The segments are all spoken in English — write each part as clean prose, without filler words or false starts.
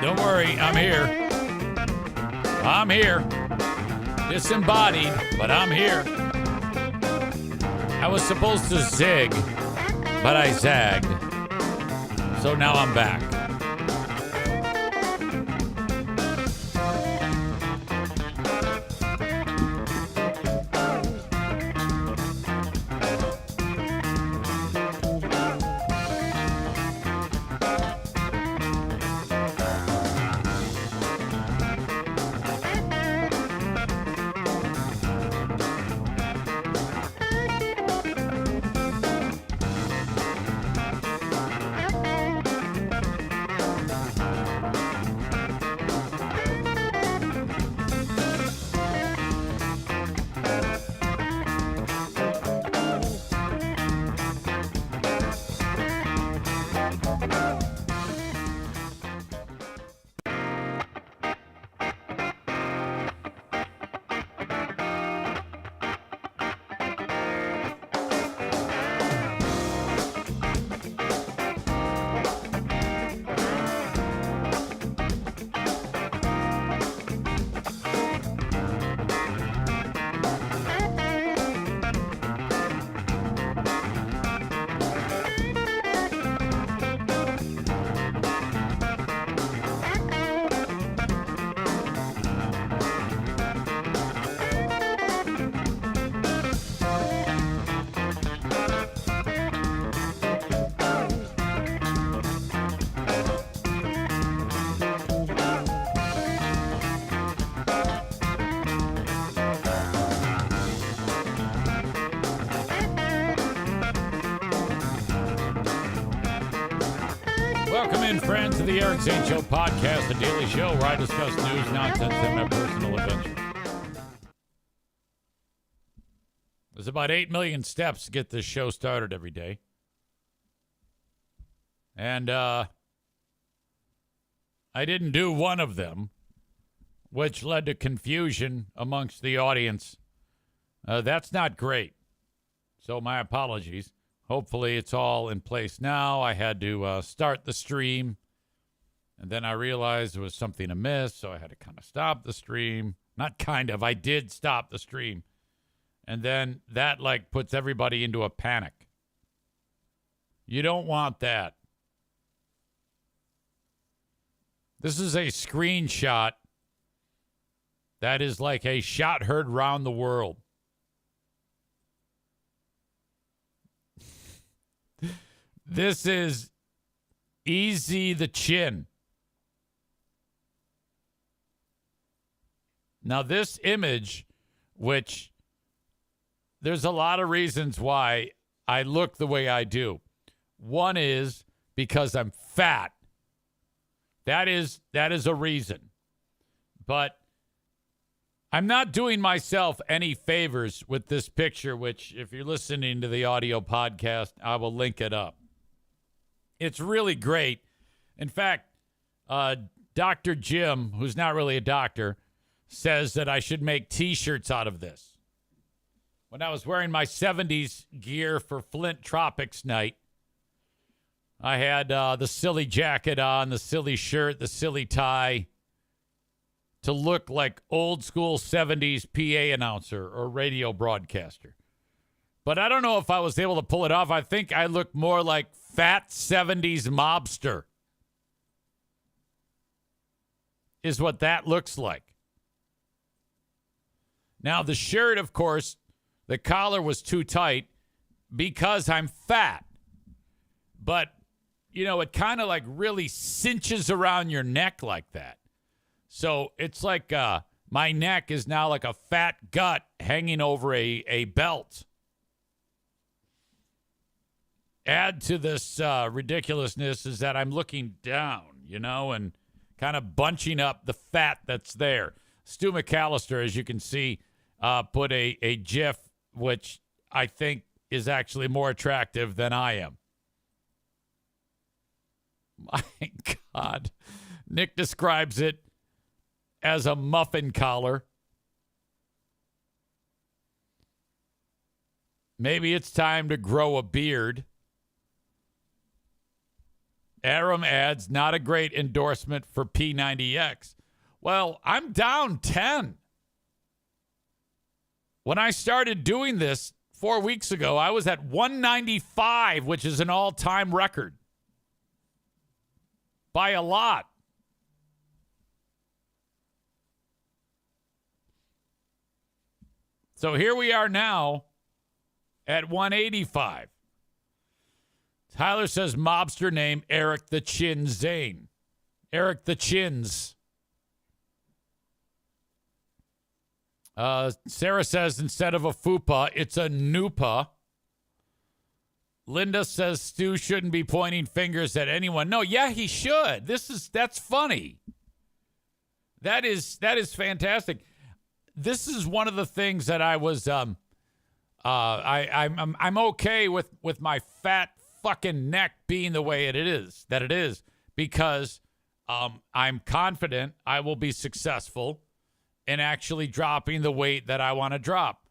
Don't worry, I'm here. I'm here. Disembodied, but I'm here. I was supposed to zig, but I zagged. So now I'm back. Welcome in, friends, to the Eric Zane Show podcast, the daily show where I discuss news, nonsense, and my personal adventures. There's about 8 million steps to get this show started every day. And I didn't do one of them, which led to confusion amongst the audience. That's not great. So my apologies. Hopefully it's all in place now. I had to start the stream, and then I realized there was something amiss, so I had to kind of stop the stream. Not kind of. I did stop the stream. And then that, puts everybody into a panic. You don't want that. This is a screenshot that is like a shot heard round the world. This is Easy the Chin. Now, this image, which there's a lot of reasons why I look the way I do. One is because I'm fat. That is a reason. But I'm not doing myself any favors with this picture, which if you're listening to the audio podcast, I will link it up. It's really great. In fact, Dr. Jim, who's not really a doctor, says that I should make T-shirts out of this. When I was wearing my 70s gear for Flint Tropics night, I had the silly jacket on, the silly shirt, the silly tie, to look like old school 70s PA announcer or radio broadcaster. But I don't know if I was able to pull it off. I think I look more like fat 70s mobster is what that looks like. Now, the shirt, of course, the collar was too tight because I'm fat. But, it kind of really cinches around your neck like that. So it's like my neck is now like a fat gut hanging over a belt. Add to this ridiculousness is that I'm looking down, and kind of bunching up the fat that's there. Stu McAllister, as you can see, put a GIF, which I think is actually more attractive than I am. My God. Nick describes it as a muffin collar. Maybe it's time to grow a beard. Aram adds, not a great endorsement for P90X. Well, I'm down 10. When I started doing this 4 weeks ago, I was at 195, which is an all-time record. By a lot. So here we are now at 185. Tyler says mobster name Eric the Chin Zane. Eric the Chins. Sarah says instead of a fupa, it's a noopa. Linda says Stu shouldn't be pointing fingers at anyone. No, yeah, he should. That's funny. That is fantastic. This is one of the things that I was I'm okay with my fat fucking neck being the way it is because I'm confident I will be successful in actually dropping the weight that I want to drop.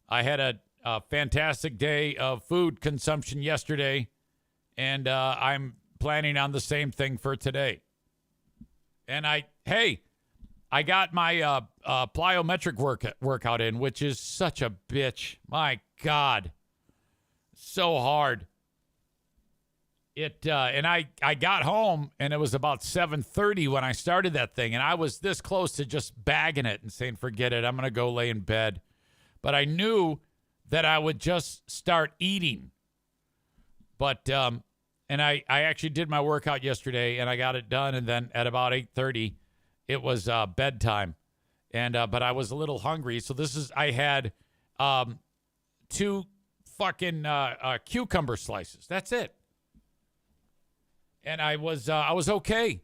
I had a fantastic day of food consumption yesterday, and I'm planning on the same thing for today. And I got my plyometric workout in, which is such a bitch. My God, so hard. And I got home, and it was about 7:30 when I started that thing, and I was this close to just bagging it and saying, forget it, I'm going to go lay in bed. But I knew that I would just start eating. But, and I actually did my workout yesterday, and I got it done, and then at about 8:30, it was bedtime. And but I was a little hungry, so I had 2 fucking cucumber slices. That's it. And I was okay.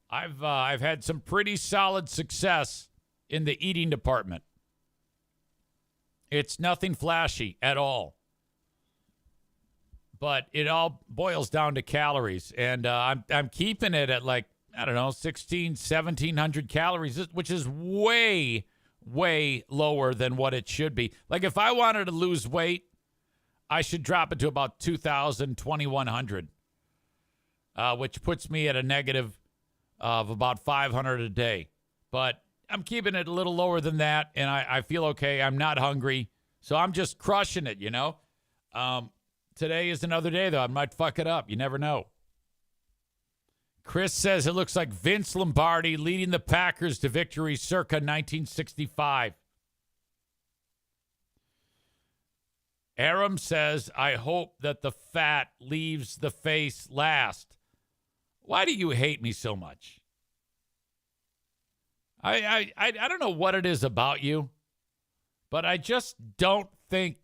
I've had some pretty solid success in the eating department. It's nothing flashy at all. But it all boils down to calories. And I'm keeping it at like, I don't know, 1,700 calories, which is way, way lower than what it should be. Like if I wanted to lose weight, I should drop it to about 2,000, 2,100, which puts me at a negative of about 500 a day. But I'm keeping it a little lower than that, and I feel okay. I'm not hungry, so I'm just crushing it, you know. Today is another day, though. I might fuck it up. You never know. Chris says it looks like Vince Lombardi leading the Packers to victory circa 1965. Aram says, I hope that the fat leaves the face last. Why do you hate me so much? I don't know what it is about you, but I just don't think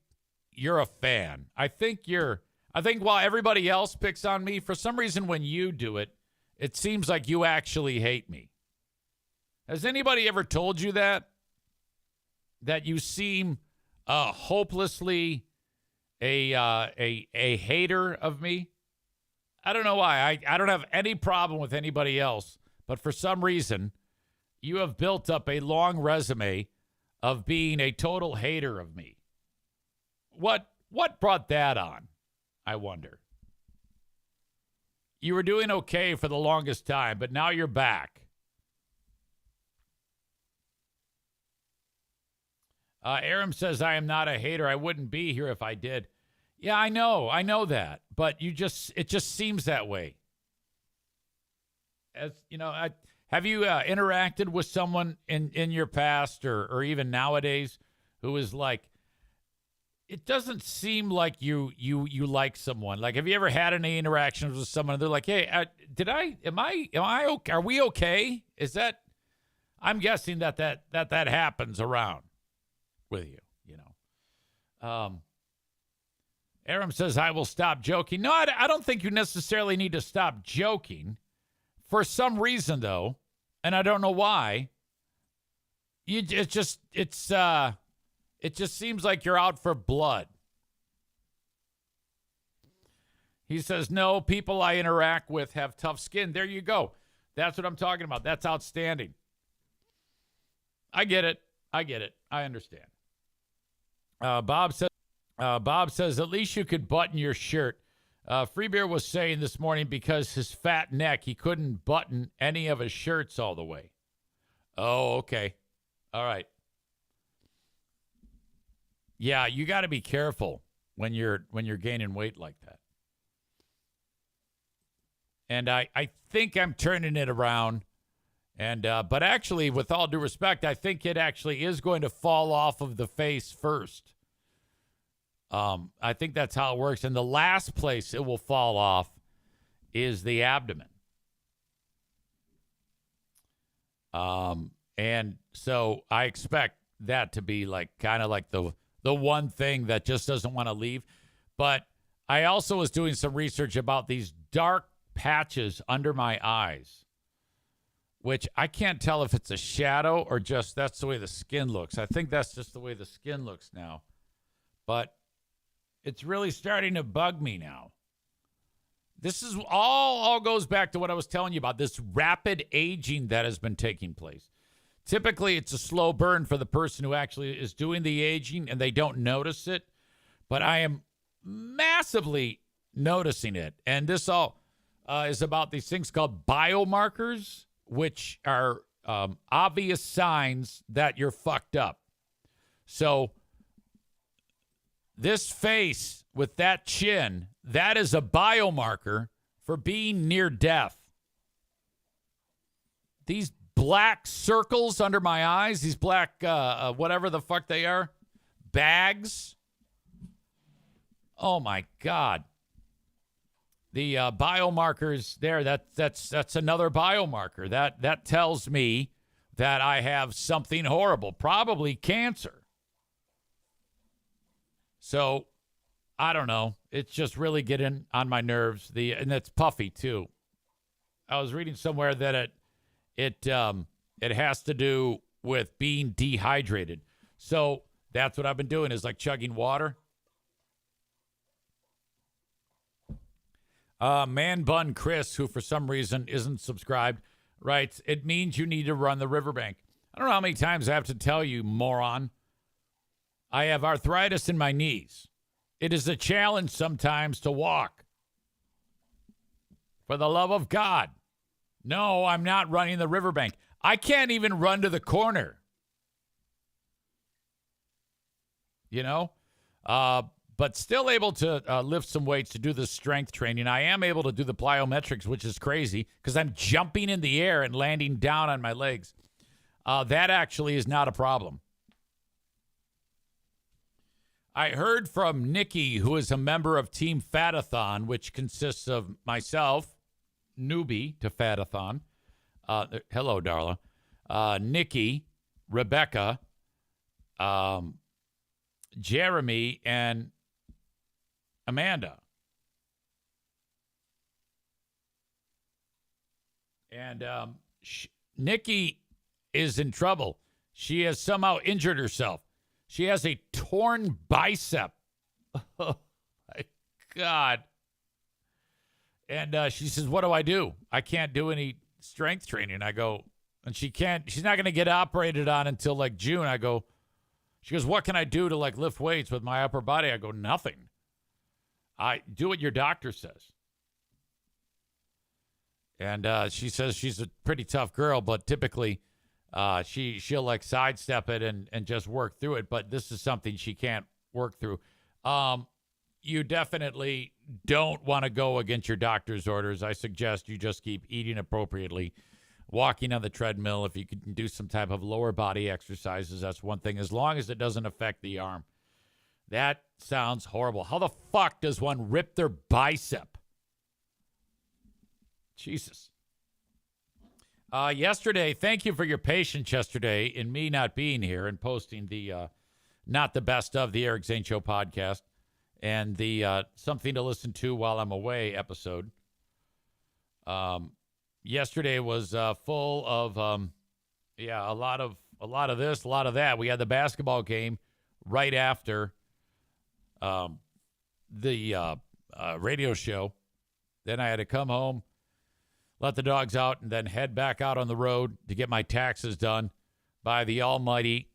you're a fan. I think while everybody else picks on me, for some reason when you do it, it seems like you actually hate me. Has anybody ever told you that? That you seem hopelessly a hater of me? I don't know why. I don't have any problem with anybody else, but for some reason, you have built up a long resume of being a total hater of me. What brought that on, I wonder? You were doing okay for the longest time, but now you're back. Aram says, I am not a hater. I wouldn't be here if I did. Yeah, I know that, but it just seems that way. As you know, have you interacted with someone in your past or even nowadays who is like, it doesn't seem like you like someone. Like, have you ever had any interactions with someone? And they're like, hey, am I okay? Are we okay? Is that? I'm guessing that happens around with you. You know. Aram says, I will stop joking. No, I don't think you necessarily need to stop joking. For some reason, though, and I don't know why, it just seems like you're out for blood. He says, no, people I interact with have tough skin. There you go. That's what I'm talking about. That's outstanding. I get it. I understand. Bob says, at least you could button your shirt. Free Beer was saying this morning because his fat neck, he couldn't button any of his shirts all the way. Oh, okay. All right. Yeah, you got to be careful when you're gaining weight like that. And I think I'm turning it around. And but actually, with all due respect, I think it actually is going to fall off of the face first. I think that's how it works. And the last place it will fall off is the abdomen. And so I expect that to be like kind of like the one thing that just doesn't want to leave. But I also was doing some research about these dark patches under my eyes, which I can't tell if it's a shadow or just that's the way the skin looks. I think that's just the way the skin looks now. But it's really starting to bug me now. This is all goes back to what I was telling you about, this rapid aging that has been taking place. Typically, it's a slow burn for the person who actually is doing the aging and they don't notice it. But I am massively noticing it. And this all is about these things called biomarkers, which are obvious signs that you're fucked up. So this face with that chin, that is a biomarker for being near death. These black circles under my eyes, these black, whatever the fuck they are, bags. Oh my God. The biomarkers there, that's another biomarker. That tells me that I have something horrible, probably cancer. So, I don't know. It's just really getting on my nerves. And it's puffy too. I was reading somewhere that it has to do with being dehydrated. So that's what I've been doing is like chugging water. Man Bun Chris, who for some reason isn't subscribed, writes, it means you need to run the riverbank. I don't know how many times I have to tell you, moron. I have arthritis in my knees. It is a challenge sometimes to walk. For the love of God. No, I'm not running the riverbank. I can't even run to the corner. You know? But still able to lift some weights to do the strength training. I am able to do the plyometrics, which is crazy because I'm jumping in the air and landing down on my legs. That actually is not a problem. I heard from Nikki, who is a member of Team Fatathon, which consists of myself, newbie to Fatathon. Hello, Darla. Nikki, Rebecca, Jeremy, and Amanda. And Nikki is in trouble. She has somehow injured herself. She has a torn bicep. Oh, my God. And she says, what do I do? I can't do any strength training. I go, and she's not going to get operated on until like June. I go, she goes, what can I do to like lift weights with my upper body? I go, nothing. I do what your doctor says. And she says she's a pretty tough girl, but typically she'll like sidestep it and just work through it. But this is something she can't work through. You definitely don't want to go against your doctor's orders. I suggest you just keep eating appropriately, walking on the treadmill. If you can do some type of lower body exercises, that's one thing, as long as it doesn't affect the arm. That sounds horrible. How the fuck does one rip their bicep? Jesus. Yesterday, thank you for your patience yesterday in me not being here and posting the not the best of the Eric Zane Show podcast and the something to listen to while I'm away episode. Yesterday was full of a lot of this, a lot of that. We had the basketball game right after the radio show. Then I had to come home, let the dogs out, and then head back out on the road to get my taxes done by the almighty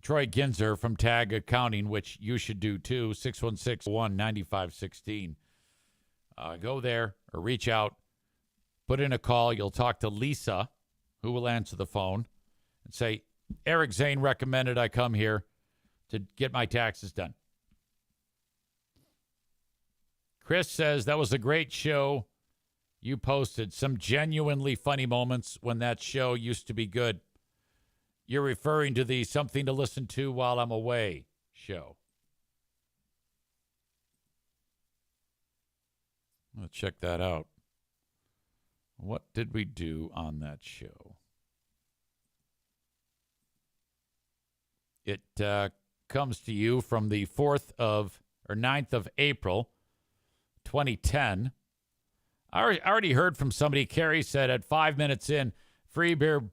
Troy Ginzer from Tag Accounting, which you should do too, 616-195-16. Go there or reach out, put in a call. You'll talk to Lisa, who will answer the phone, and say, Eric Zane recommended I come here to get my taxes done. Chris says, that was a great show you posted. Some genuinely funny moments when that show used to be good. You're referring to the Something to Listen to While I'm Away show. Let's check that out. What did we do on that show? It comes to you from the 9th of April, 2010. I already heard from somebody. Carrie said at 5 minutes in, Free Beer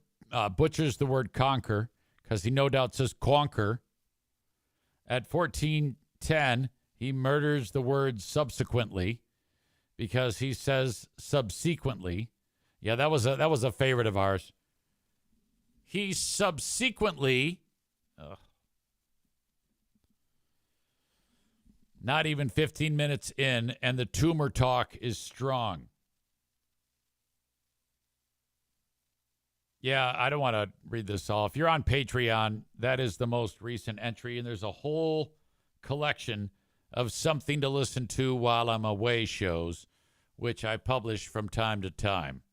butchers the word conquer because he no doubt says conquer. At 14:10, he murders the word subsequently because he says subsequently. Yeah, that was a favorite of ours. He subsequently, not even 15 minutes in, and the tumor talk is strong. Yeah, I don't want to read this all. If you're on Patreon, that is the most recent entry, and there's a whole collection of Something to Listen to While I'm Away shows, which I publish from time to time,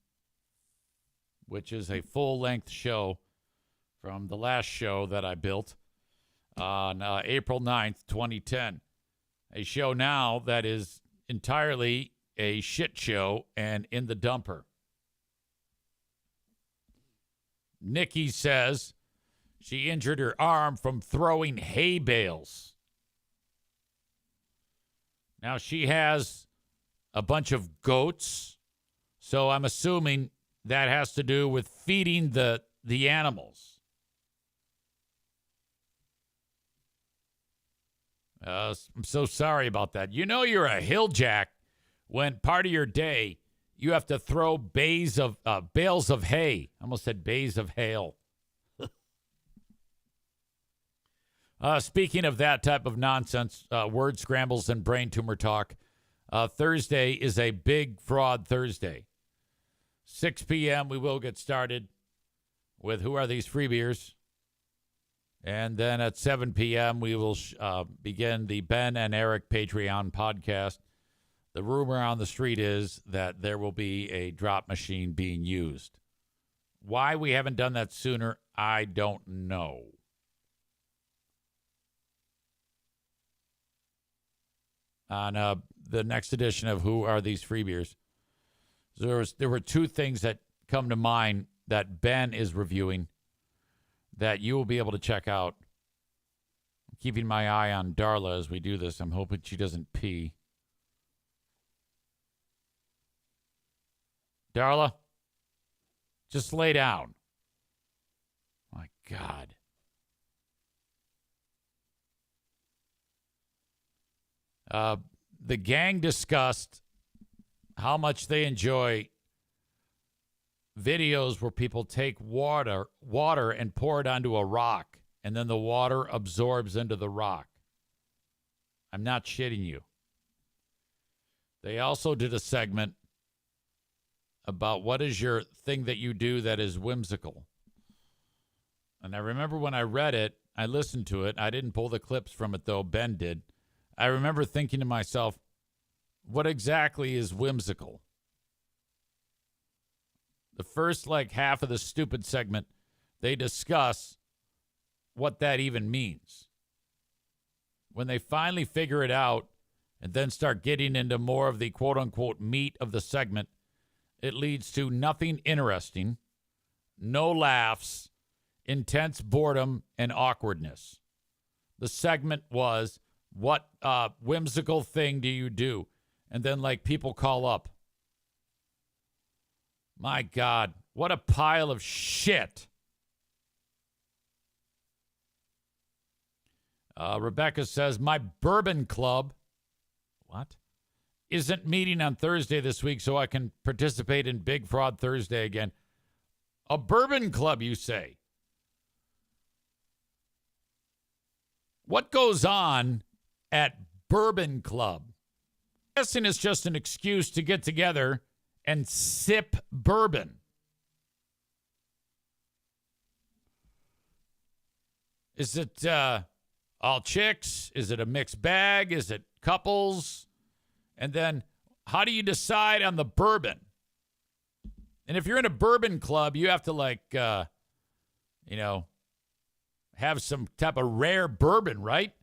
which is a full-length show from the last show that I built on April 9th, 2010. A show now that is entirely a shit show and in the dumper. Nikki says she injured her arm from throwing hay bales. Now, she has a bunch of goats, so I'm assuming that has to do with feeding the animals. I'm so sorry about that. You know you're a hilljack when part of your day you have to throw bales of hay. I almost said bays of hail. Speaking of that type of nonsense, word scrambles and brain tumor talk, Thursday is a big fraud Thursday. 6 p.m. we will get started with Who Are These Free Beers? And then at 7 p.m. we will begin the Ben and Eric Patreon podcast. The rumor on the street is that there will be a drop machine being used. Why we haven't done that sooner, I don't know. On the next edition of Who Are These Free Beers, there were two things that come to mind that Ben is reviewing that you will be able to check out. I'm keeping my eye on Darla as we do this. I'm hoping she doesn't pee. Darla, just lay down. My God. The gang discussed how much they enjoy videos where people take water and pour it onto a rock, and then the water absorbs into the rock. I'm not shitting you. They also did a segment about what is your thing that you do that is whimsical. And I remember when I read it, I listened to it. I didn't pull the clips from it, though. Ben did. I remember thinking to myself, what exactly is whimsical? The first, half of the stupid segment, they discuss what that even means. When they finally figure it out and then start getting into more of the quote-unquote meat of the segment, it leads to nothing interesting, no laughs, intense boredom, and awkwardness. The segment was, what whimsical thing do you do? And then, people call up. My God, what a pile of shit. Rebecca says, my bourbon club, what? Isn't meeting on Thursday this week so I can participate in Big Fraud Thursday again. A bourbon club, you say? What goes on at Bourbon Club? guessing it's just an excuse to get together and sip bourbon. Is it all chicks? Is it a mixed bag? Is it couples? And then how do you decide on the bourbon? And if you're in a bourbon club, you have to have some type of rare bourbon, right?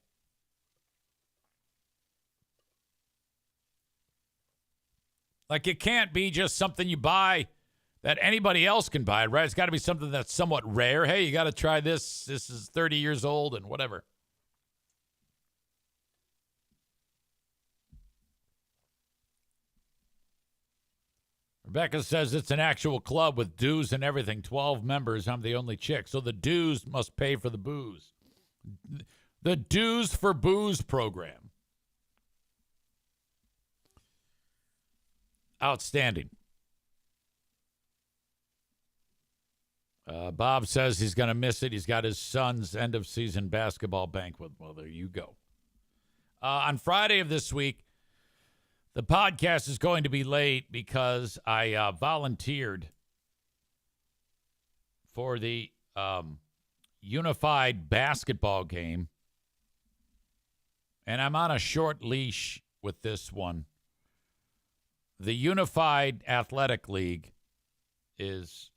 Like, it can't be just something you buy that anybody else can buy, right? It's got to be something that's somewhat rare. Hey, you got to try this. This is 30 years old and whatever. Rebecca says it's an actual club with dues and everything. 12 members. I'm the only chick. So the dues must pay for the booze. The Dues for Booze program. Outstanding. Bob says he's going to miss it. He's got his son's end-of-season basketball banquet. Well, there you go. On Friday of this week, the podcast is going to be late because I volunteered for the Unified basketball game, and I'm on a short leash with this one. The Unified Athletic League is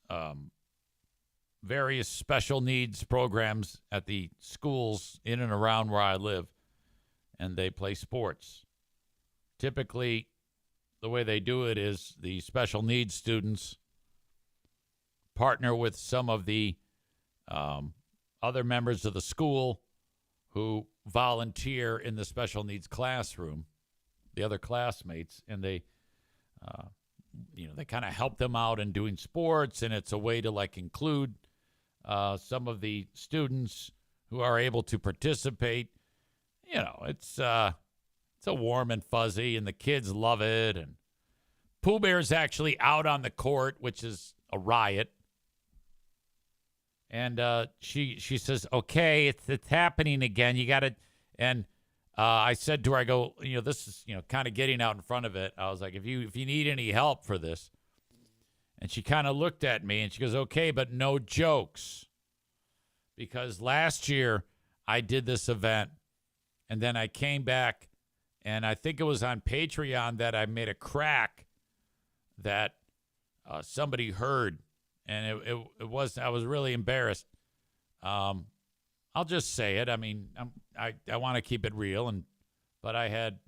various special needs programs at the schools in and around where I live, and they play sports. Typically, the way they do it is the special needs students partner with some of the other members of the school who volunteer in the special needs classroom, the other classmates, and they kind of help them out in doing sports, and it's a way to include some of the students who are able to participate. It's a warm and fuzzy, and the kids love it. And Pooh Bear's actually out on the court, which is a riot. And she says, "Okay, it's happening again. You got to." And I said to her, I go, this is kind of getting out in front of it. I was like, if you need any help for this. And she kind of looked at me and she goes, "Okay, but no jokes." Because last year I did this event and then I came back and I think it was on Patreon that I made a crack that somebody heard. And it was, I was really embarrassed. I'll just say it. I mean, I want to keep it real, but I had,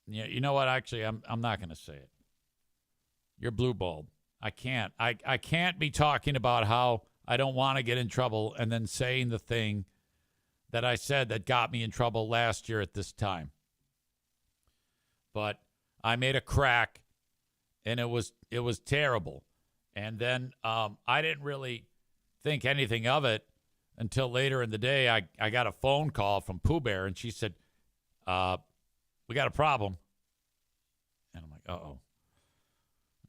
you know what? Actually, I'm not going to say it. You're blue-balled. I can't be talking about how I don't want to get in trouble and then saying the thing that I said that got me in trouble last year at this time. But I made a crack, and it was terrible. And then I didn't really think anything of it until later in the day. I got a phone call from Pooh Bear, and she said, "We got a problem." And I'm like, uh-oh.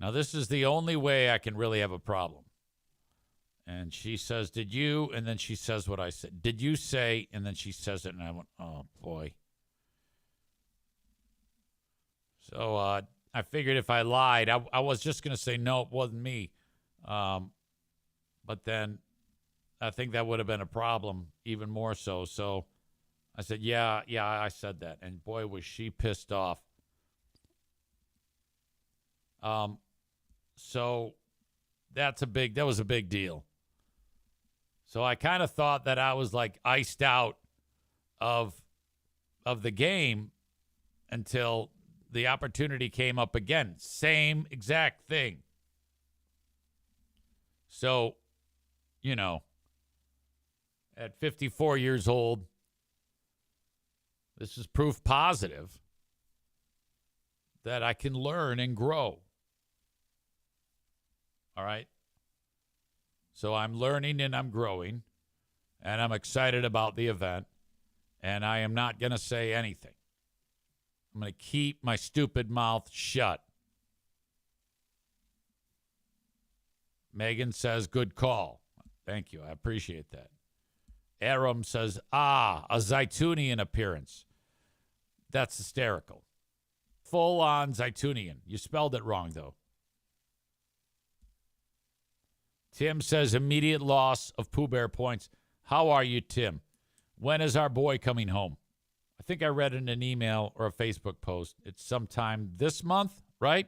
Now, this is the only way I can really have a problem. And she says, "Did you?" And then she says what I said. "Did you say?" And then she says it, and I went, "Oh, boy." So I figured if I lied, I was just going to say, "No, it wasn't me." But then I think that would have been a problem even more so. So I said, yeah, I said that. And boy, was she pissed off. So that was a big deal. So I kind of thought that I was iced out of the game until the opportunity came up again. Same exact thing. So, at 54 years old, this is proof positive that I can learn and grow. All right? So I'm learning and I'm growing, and I'm excited about the event, and I am not going to say anything. I'm going to keep my stupid mouth shut. Megan says, "Good call." Thank you. I appreciate that. Aram says, a Zaytunian appearance. That's hysterical. Full on Zaitunian. You spelled it wrong, though. Tim says immediate loss of Pooh Bear points. How are you, Tim? When is our boy coming home? I think I read in an email or a Facebook post. It's sometime this month, right?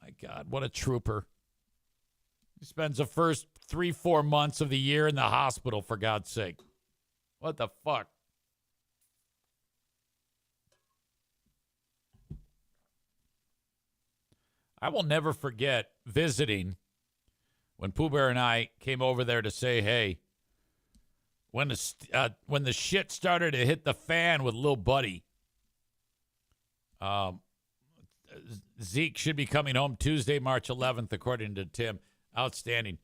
My God, what a trooper. He spends the first 3-4 months of the year in the hospital, for God's sake. What the fuck? I will never forget visiting when Pooh Bear and I came over there to say, hey, when the shit started to hit the fan with Lil Buddy, Zeke should be coming home Tuesday, March 11th, according to Tim. Outstanding.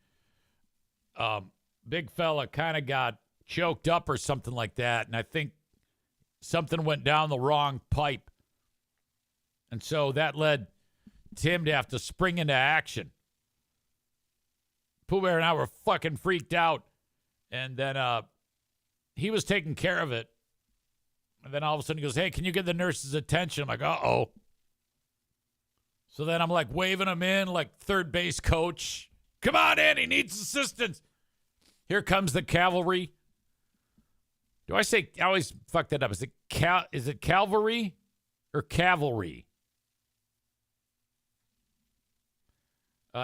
Big fella kind of got choked up or something like that, and I think something went down the wrong pipe. And so that led Tim to have to spring into action. Pooh Bear and I were fucking freaked out. And then he was taking care of it. And then all of a sudden he goes, hey, can you get the nurse's attention? I'm like, uh-oh. So then I'm like waving him in like third base coach. Come on in, he needs assistance. Here comes the cavalry. I always fuck that up. Is it cavalry or cavalry?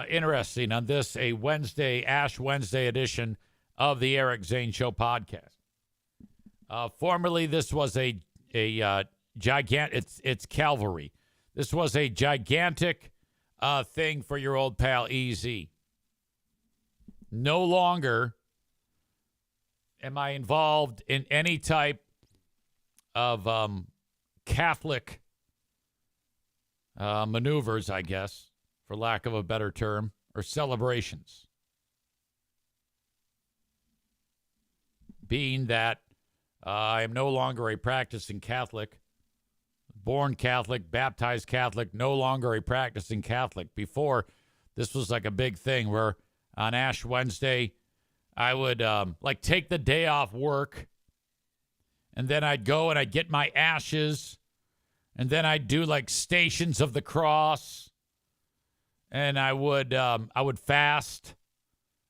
Interesting on this, a Ash Wednesday edition of the Eric Zane Show podcast. Formerly, this was a gigantic, it's cavalry. This was a gigantic thing for your old pal EZ. No longer am I involved in any type of Catholic maneuvers, I guess, for lack of a better term, or celebrations. Being that I am no longer a practicing Catholic, born Catholic, baptized Catholic, no longer a practicing Catholic. Before, this was like a big thing where on Ash Wednesday, I would take the day off work, and then I'd go and I'd get my ashes, and then I'd do like Stations of the Cross, and I would fast,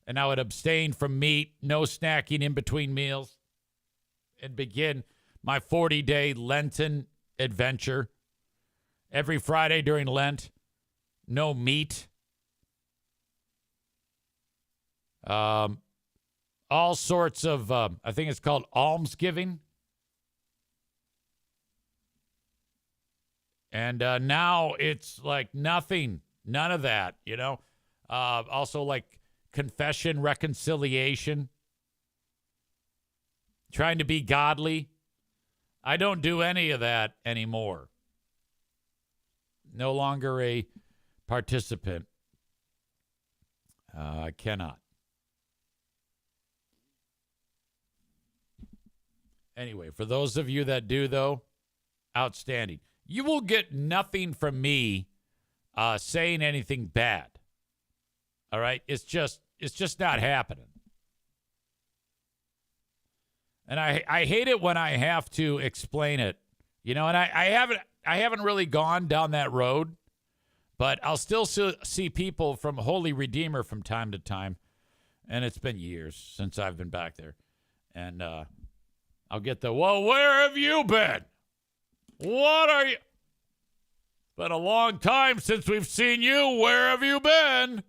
and I would abstain from meat, no snacking in between meals, and begin my 40-day Lenten adventure. Every Friday during Lent, no meat. All sorts of, I think it's called almsgiving. And now it's like nothing, none of that, you know. Also like confession, reconciliation, trying to be godly. I don't do any of that anymore. No longer a participant. I cannot. Anyway, for those of you that do, though, outstanding. You will get nothing from me saying anything bad. All right? It's just not happening. And I hate it when I have to explain it. You know, and I haven't really gone down that road, but I'll still see people from Holy Redeemer from time to time. And it's been years since I've been back there. And I'll get well, where have you been? What are you? Been a long time since we've seen you. Where have you been?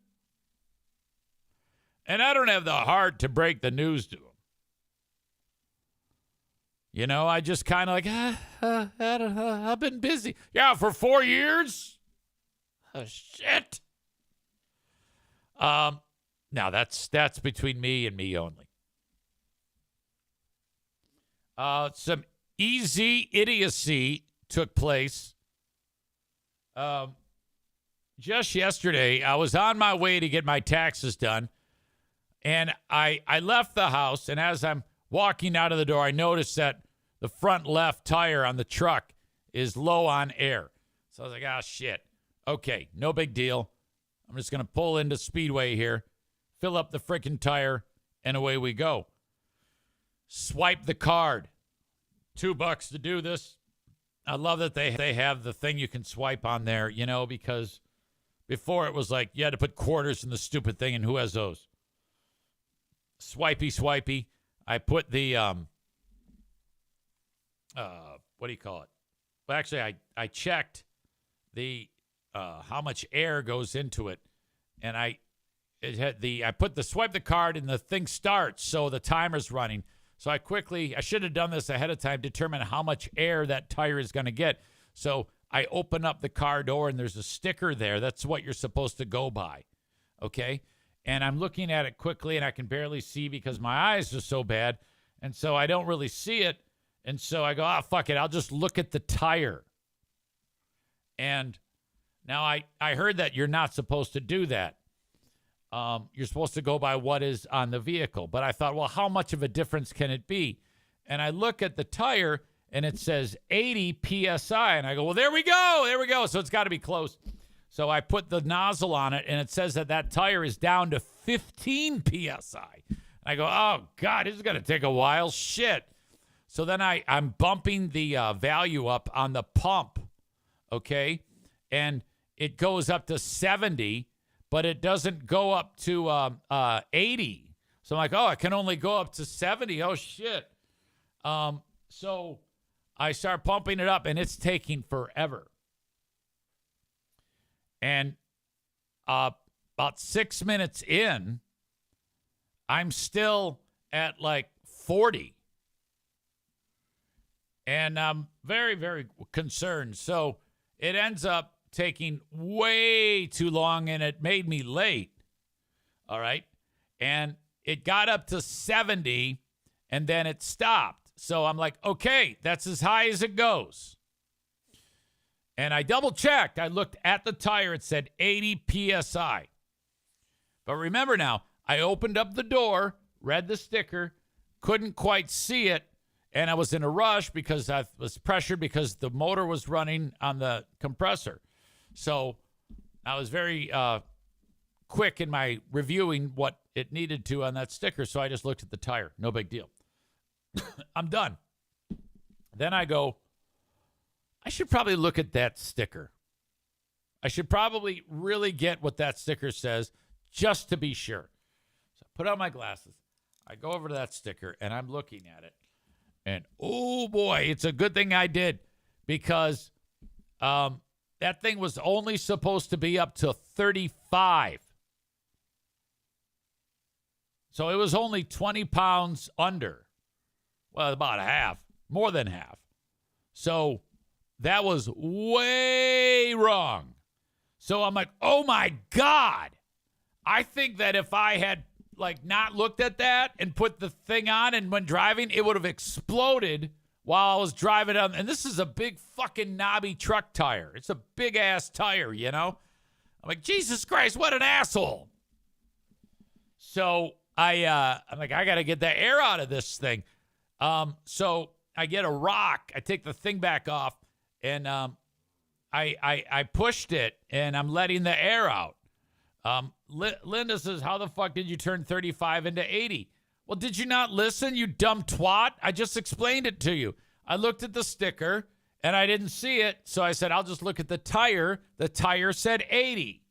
And I don't have the heart to break the news to them. You know, I just kind of like, I've been busy. Yeah, for 4 years? Oh, shit. Now, that's between me and me only. Some easy idiocy took place. Just yesterday, I was on my way to get my taxes done, and I left the house, and as I'm walking out of the door, I noticed that the front left tire on the truck is low on air. So I was like, oh, shit. Okay, no big deal. I'm just going to pull into Speedway here, fill up the freaking tire, and away we go. Swipe the card. $2 to do this. I love that they have the thing you can swipe on there, because before it was like you had to put quarters in the stupid thing, and who has those? Swipey. I put the what do you call it? Well, actually, I checked the how much air goes into it, and I put the swipe the card and the thing starts, so the timer's running. So I should have done this ahead of time, determine how much air that tire is going to get. So I open up the car door and there's a sticker there. That's what you're supposed to go by. Okay. And I'm looking at it quickly and I can barely see because my eyes are so bad. And so I don't really see it. And so I go, fuck it. I'll just look at the tire. And now I heard that you're not supposed to do that. You're supposed to go by what is on the vehicle. But I thought, well, how much of a difference can it be? And I look at the tire, and it says 80 PSI. And I go, well, there we go. So it's got to be close. So I put the nozzle on it, and it says that tire is down to 15 PSI. And I go, oh, God, this is going to take a while. Shit. So then I'm bumping the value up on the pump, okay? And it goes up to 70, but it doesn't go up to 80. So I'm like, oh, it can only go up to 70. Oh, shit. So I start pumping it up, and it's taking forever. And about 6 minutes in, I'm still at like 40. And I'm very, very concerned. So it ends up taking way too long, and it made me late. All right. And it got up to 70, and then it stopped. So I'm like, okay, that's as high as it goes. And I double-checked. I looked at the tire. It said 80 PSI. But remember now, I opened up the door, read the sticker, couldn't quite see it, and I was in a rush because I was pressured because the motor was running on the compressor. So I was very quick in my reviewing what it needed to on that sticker, so I just looked at the tire. No big deal. I'm done. Then I go, I should probably look at that sticker. I should probably really get what that sticker says just to be sure. So I put on my glasses. I go over to that sticker, and I'm looking at it. And, oh, boy, it's a good thing I did because that thing was only supposed to be up to 35. So it was only 20 pounds under. Well, about half, more than half. So that was way wrong. So I'm like, oh, my God. I think that if I had not looked at that and put the thing on and when driving, it would have exploded while I was driving on. And this is a big fucking knobby truck tire. It's a big ass tire, I'm like, Jesus Christ, what an asshole. So I'm like, I got to get the air out of this thing. So I get a rock. I take the thing back off and I pushed it and I'm letting the air out. Linda says, how the fuck did you turn 35 into 80? Well, did you not listen, you dumb twat? I just explained it to you. I looked at the sticker, and I didn't see it, so I said, I'll just look at the tire. The tire said 80.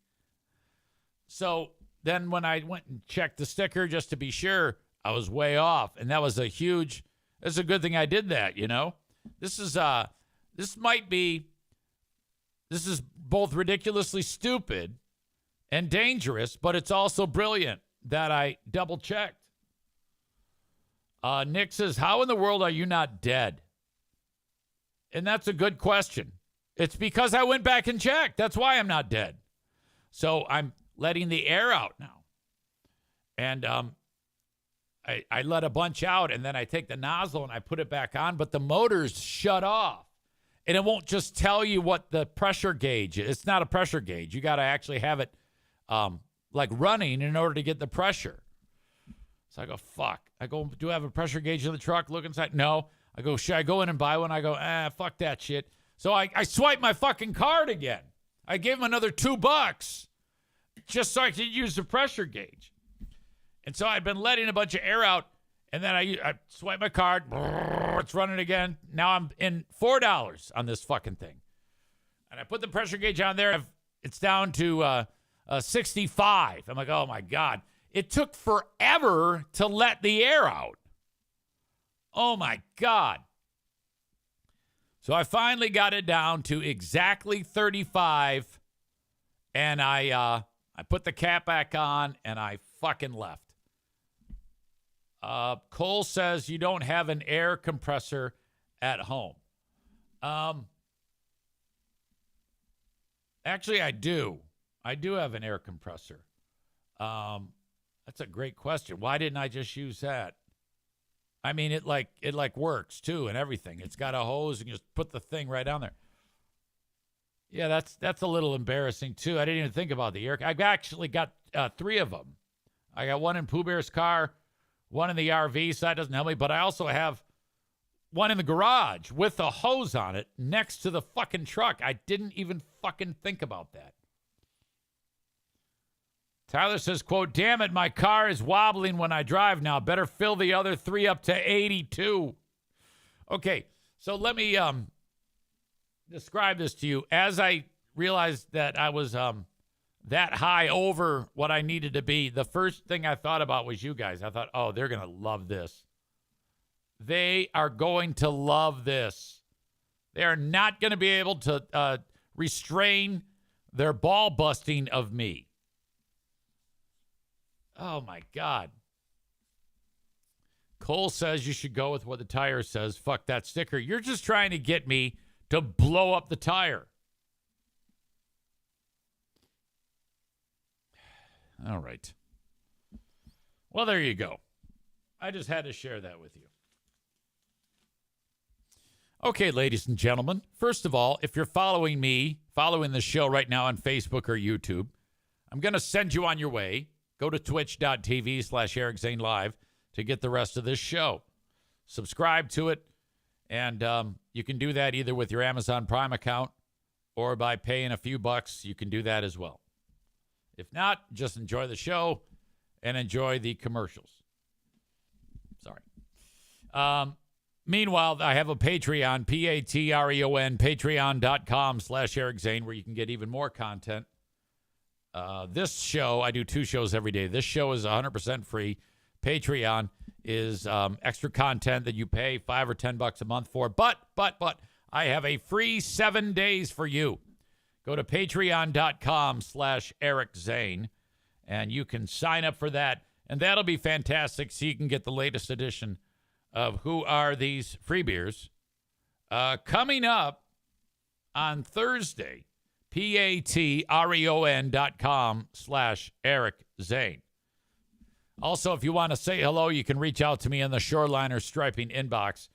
So then when I went and checked the sticker just to be sure, I was way off, and that was it's a good thing I did that, This is both ridiculously stupid and dangerous, but it's also brilliant that I double-checked. Nick says, how in the world are you not dead? And that's a good question. It's because I went back and checked. That's why I'm not dead. So I'm letting the air out now. And I let a bunch out, and then I take the nozzle and I put it back on, but the motor's shut off. And it won't just tell you what the pressure gauge is. It's not a pressure gauge. You got to actually have it running in order to get the pressure. So I go, fuck. I go, do I have a pressure gauge in the truck? Look inside. No. I go, should I go in and buy one? I go, fuck that shit. So I swipe my fucking card again. I gave him another $2 just so I could use the pressure gauge. And so I'd been letting a bunch of air out, And then I swipe my card. It's running again. Now I'm in $4 on this fucking thing. And I put the pressure gauge on there. It's down to 65. I'm like, oh, my God. It took forever to let the air out. Oh, my God. So I finally got it down to exactly 35. And I put the cap back on, and I fucking left. Cole says you don't have an air compressor at home. Actually, I do. I do have an air compressor. That's a great question. Why didn't I just use that? I mean, it works too and everything. It's got a hose and you just put the thing right down there. Yeah, that's a little embarrassing too. I didn't even think about the air. I've actually got 3 of them. I got one in Pooh Bear's car, one in the RV, so that doesn't help me. But I also have one in the garage with a hose on it next to the fucking truck. I didn't even fucking think about that. Tyler says, quote, damn it, my car is wobbling when I drive now. Better fill the other 3 up to 82. Okay, so let me describe this to you. As I realized that I was that high over what I needed to be, the first thing I thought about was you guys. I thought, oh, they're going to love this. They are going to love this. They are not going to be able to restrain their ball busting of me. Oh, my God. Cole says you should go with what the tire says. Fuck that sticker. You're just trying to get me to blow up the tire. All right. Well, there you go. I just had to share that with you. Okay, ladies and gentlemen. First of all, if you're following the show right now on Facebook or YouTube, I'm going to send you on your way. Go to twitch.tv/Eric Zane Live to get the rest of this show. Subscribe to it, and you can do that either with your Amazon Prime account or by paying a few bucks. You can do that as well. If not, just enjoy the show and enjoy the commercials. Sorry. Meanwhile, I have a Patreon, Patreon, patreon.com/Eric Zane, where you can get even more content. This show, I do 2 shows every day. This show is 100% free. Patreon is extra content that you pay $5 or $10 a month for. But I have a free 7 days for you. Go to patreon.com/Eric Zane, and you can sign up for that. And that'll be fantastic, so you can get the latest edition of Who Are These Free Beers? Coming up on Thursday, patreon.com/Eric Zane. Also, if you want to say hello, you can reach out to me in the Shoreliner Striping inbox.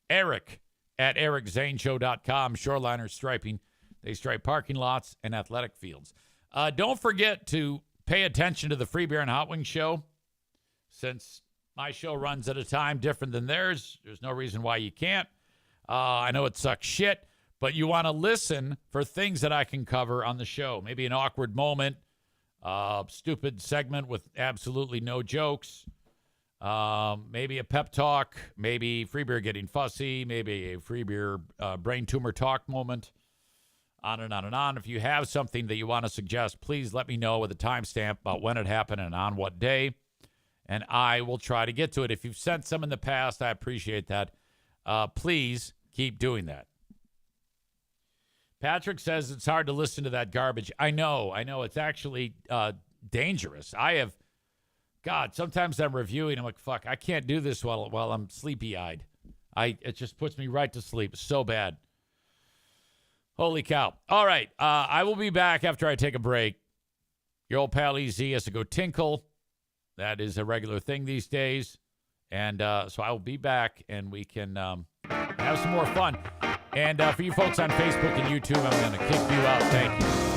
Eric@ericzaneshow.com. Shoreliner Striping. They stripe parking lots and athletic fields. Don't forget to pay attention to the Free Beer and Hot Wings show. Since my show runs at a time different than theirs, there's no reason why you can't. I know it sucks shit, but you want to listen for things that I can cover on the show. Maybe an awkward moment, stupid segment with absolutely no jokes, maybe a pep talk, maybe Free Beer getting fussy, maybe a Free Beer brain tumor talk moment, on and on and on. If you have something that you want to suggest, please let me know with a timestamp about when it happened and on what day, and I will try to get to it. If you've sent some in the past, I appreciate that. Please keep doing that. Patrick says it's hard to listen to that garbage. I know. It's actually dangerous. Sometimes I'm reviewing. I'm like, fuck, I can't do this while I'm sleepy-eyed. It just puts me right to sleep. It's so bad. Holy cow. All right. I will be back after I take a break. Your old pal EZ has to go tinkle. That is a regular thing these days. And so I will be back, and we can have some more fun. And for you folks on Facebook and YouTube, I'm going to kick you out. Thank you.